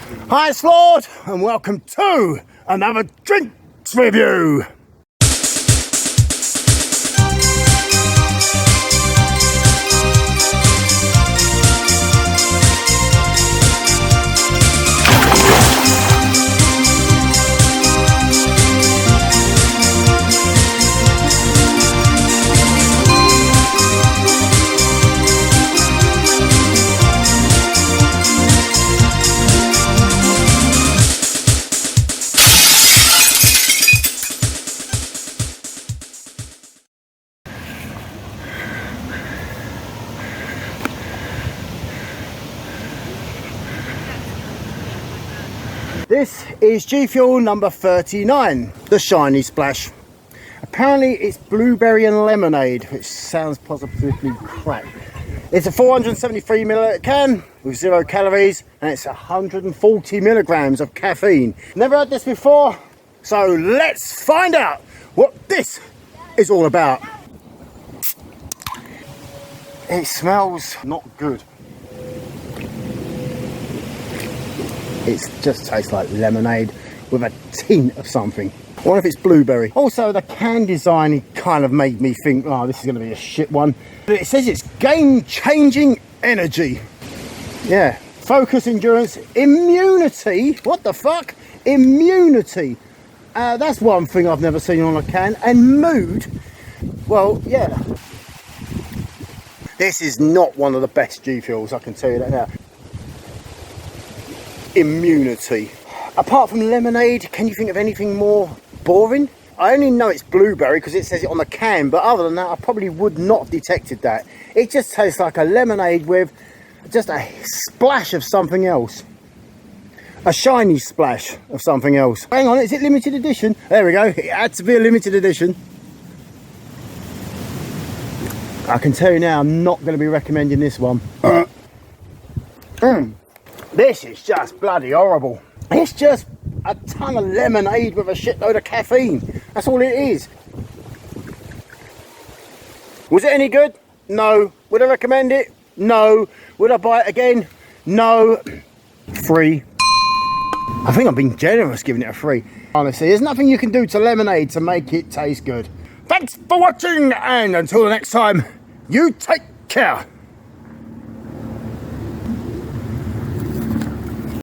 Hi, it's Lord, and welcome to another drinks review. This is G Fuel number 39, the Shiny Splash. Apparently it's blueberry and lemonade, which sounds positively crap. It's a 473 milliliter can with 0 calories and it's 140 milligrams of caffeine. Never had this before, so let's find out what this is all about. It smells not good. It just tastes like lemonade with a tint of something. I wonder if it's blueberry. Also, the can design kind of made me think, oh, this is going to be a shit one. But it says it's game-changing energy. Yeah, focus, endurance, immunity. What the fuck? Immunity. That's one thing I've never seen on a can. And mood. Well, yeah. This is not one of the best G Fuels, I can tell you that now. Immunity. Apart from lemonade, can you think of anything more boring? I only know it's blueberry because it says it on the can, but other than that I probably would not have detected that. It just tastes like a lemonade with just a splash of something else. A shiny splash of something else. Hang on, is it limited edition? There we go, it had to be a limited edition. I can tell you now, I'm not going to be recommending this one. This is just bloody horrible. It's just a ton of lemonade with a shitload of caffeine. That's all it is. Was it any good? No. Would I recommend it? No. Would I buy it again? No. Free. I think I'm being generous giving it a free. Honestly, there's nothing you can do to lemonade to make it taste good. Thanks for watching, and until the next time, you take care.